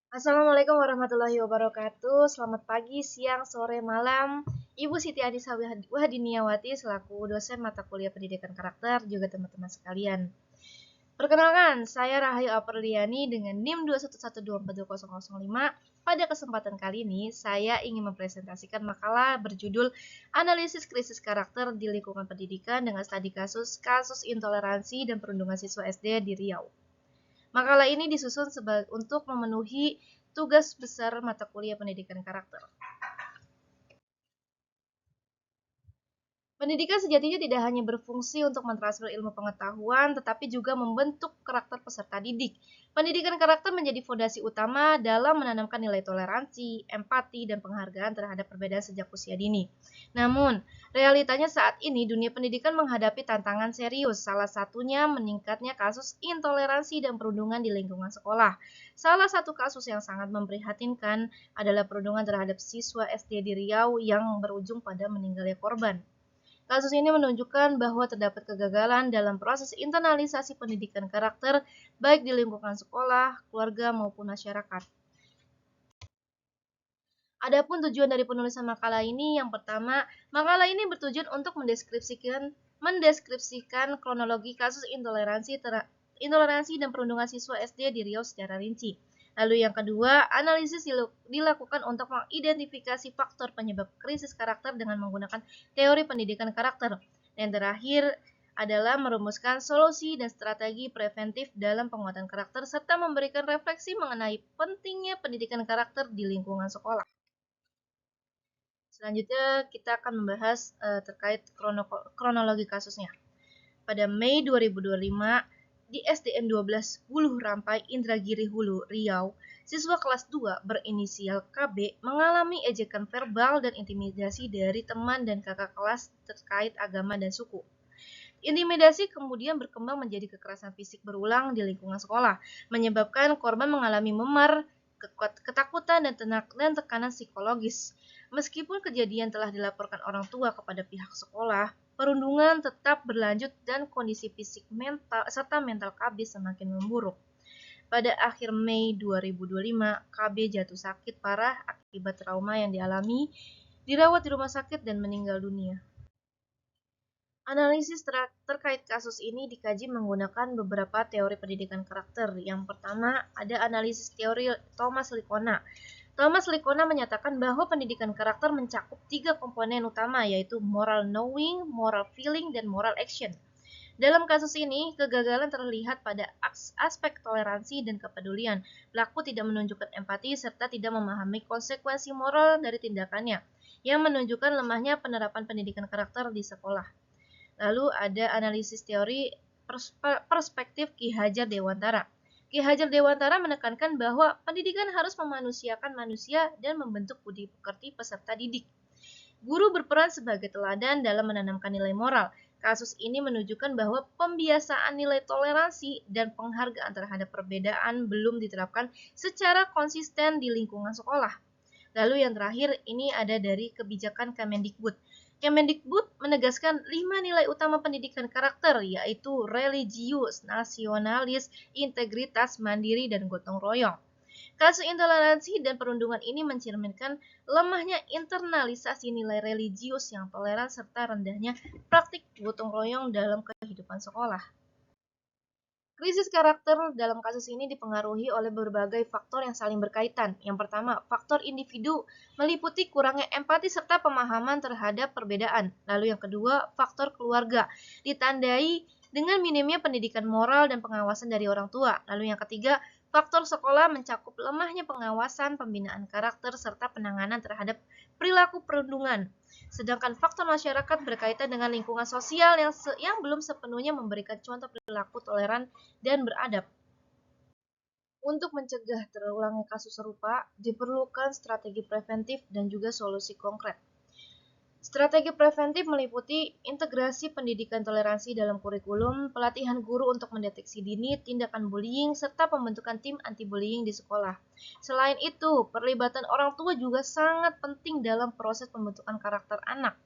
Assalamualaikum warahmatullahi wabarakatuh. Selamat pagi, siang, sore, malam. Ibu Siti Adisa Wahdiniawati selaku dosen mata kuliah pendidikan karakter, juga teman-teman sekalian. Perkenalkan, saya Rahayu Aperliani dengan NIM 211242005. Pada kesempatan kali ini, saya ingin mempresentasikan makalah berjudul Analisis Krisis Karakter di Lingkungan Pendidikan dengan studi kasus intoleransi dan perundungan siswa SD di Riau. Makalah ini disusun untuk memenuhi tugas besar mata kuliah pendidikan karakter. Pendidikan sejatinya tidak hanya berfungsi untuk mentransfer ilmu pengetahuan, tetapi juga membentuk karakter peserta didik. Pendidikan karakter menjadi fondasi utama dalam menanamkan nilai toleransi, empati, dan penghargaan terhadap perbedaan sejak usia dini. Namun, realitanya saat ini dunia pendidikan menghadapi tantangan serius, salah satunya meningkatnya kasus intoleransi dan perundungan di lingkungan sekolah. Salah satu kasus yang sangat memprihatinkan adalah perundungan terhadap siswa SD di Riau yang berujung pada meninggalnya korban. Kasus ini menunjukkan bahwa terdapat kegagalan dalam proses internalisasi pendidikan karakter baik di lingkungan sekolah, keluarga, maupun masyarakat. Adapun tujuan dari penulisan makalah ini, yang pertama, makalah ini bertujuan untuk mendeskripsikan kronologi kasus intoleransi dan perundungan siswa SD di Riau secara rinci. Lalu yang kedua, analisis dilakukan untuk mengidentifikasi faktor penyebab krisis karakter dengan menggunakan teori pendidikan karakter. Dan terakhir adalah merumuskan solusi dan strategi preventif dalam penguatan karakter serta memberikan refleksi mengenai pentingnya pendidikan karakter di lingkungan sekolah. Selanjutnya kita akan membahas terkait kronologi kasusnya. Pada Mei 2025, di SDN 12 Buluh Rampai Indragiri Hulu, Riau, siswa kelas 2 berinisial KB mengalami ejekan verbal dan intimidasi dari teman dan kakak kelas terkait agama dan suku. Intimidasi kemudian berkembang menjadi kekerasan fisik berulang di lingkungan sekolah, menyebabkan korban mengalami memar, ketakutan, dan tekanan psikologis. Meskipun kejadian telah dilaporkan orang tua kepada pihak sekolah, perundungan tetap berlanjut dan kondisi fisik mental serta mental KB semakin memburuk. Pada akhir Mei 2025, KB jatuh sakit parah akibat trauma yang dialami, dirawat di rumah sakit dan meninggal dunia. Analisis terkait kasus ini dikaji menggunakan beberapa teori pendidikan karakter. Yang pertama, ada analisis teori Thomas Likona. Thomas Likona menyatakan bahwa pendidikan karakter mencakup 3 komponen utama, yaitu moral knowing, moral feeling, dan moral action. Dalam kasus ini, kegagalan terlihat pada aspek toleransi dan kepedulian. Pelaku tidak menunjukkan empati serta tidak memahami konsekuensi moral dari tindakannya, yang menunjukkan lemahnya penerapan pendidikan karakter di sekolah. Lalu ada analisis teori perspektif Ki Hajar Dewantara. Ki Hajar Dewantara menekankan bahwa pendidikan harus memanusiakan manusia dan membentuk budi pekerti peserta didik. Guru berperan sebagai teladan dalam menanamkan nilai moral. Kasus ini menunjukkan bahwa pembiasaan nilai toleransi dan penghargaan terhadap perbedaan belum diterapkan secara konsisten di lingkungan sekolah. Lalu yang terakhir ini ada dari kebijakan Kemendikbud. Kemendikbud menegaskan 5 nilai utama pendidikan karakter, yaitu religius, nasionalis, integritas, mandiri, dan gotong royong. Kasus intoleransi dan perundungan ini mencerminkan lemahnya internalisasi nilai religius yang toleran serta rendahnya praktik gotong royong dalam kehidupan sekolah. Krisis karakter dalam kasus ini dipengaruhi oleh berbagai faktor yang saling berkaitan. Yang pertama, faktor individu meliputi kurangnya empati serta pemahaman terhadap perbedaan. Lalu yang kedua, faktor keluarga ditandai dengan minimnya pendidikan moral dan pengawasan dari orang tua. Lalu yang ketiga, faktor sekolah mencakup lemahnya pengawasan, pembinaan karakter, serta penanganan terhadap perilaku perundungan. Sedangkan faktor masyarakat berkaitan dengan lingkungan sosial yang belum sepenuhnya memberikan contoh perilaku toleran dan beradab. Untuk mencegah terulangnya kasus serupa, diperlukan strategi preventif dan juga solusi konkret. Strategi preventif meliputi integrasi pendidikan toleransi dalam kurikulum, pelatihan guru untuk mendeteksi dini tindakan bullying, serta pembentukan tim anti-bullying di sekolah. Selain itu, perlibatan orang tua juga sangat penting dalam proses pembentukan karakter anak.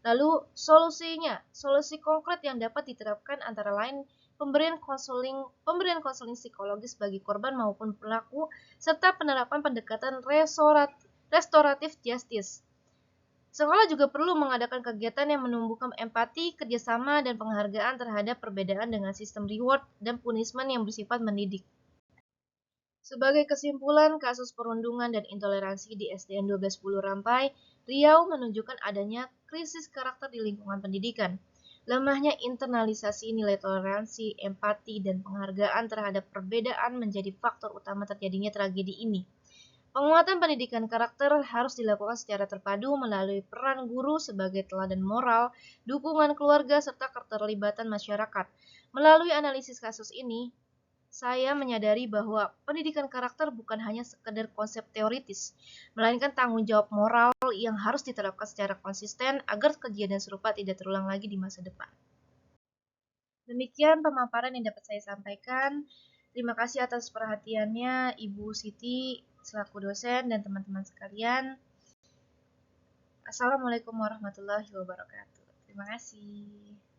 Lalu solusi konkret yang dapat diterapkan antara lain pemberian konseling psikologis bagi korban maupun pelaku, serta penerapan pendekatan restoratif justice. Sekolah juga perlu mengadakan kegiatan yang menumbuhkan empati, kerjasama, dan penghargaan terhadap perbedaan dengan sistem reward dan punishment yang bersifat mendidik. Sebagai kesimpulan, kasus perundungan dan intoleransi di SDN 1210 Rampai, Riau menunjukkan adanya krisis karakter di lingkungan pendidikan. Lemahnya internalisasi nilai toleransi, empati, dan penghargaan terhadap perbedaan menjadi faktor utama terjadinya tragedi ini. Penguatan pendidikan karakter harus dilakukan secara terpadu melalui peran guru sebagai teladan moral, dukungan keluarga, serta keterlibatan masyarakat. Melalui analisis kasus ini, saya menyadari bahwa pendidikan karakter bukan hanya sekedar konsep teoritis, melainkan tanggung jawab moral yang harus diterapkan secara konsisten agar kejadian serupa tidak terulang lagi di masa depan. Demikian pemaparan yang dapat saya sampaikan. Terima kasih atas perhatiannya Ibu Siti selaku dosen dan teman-teman sekalian. Assalamualaikum warahmatullahi wabarakatuh. Terima kasih.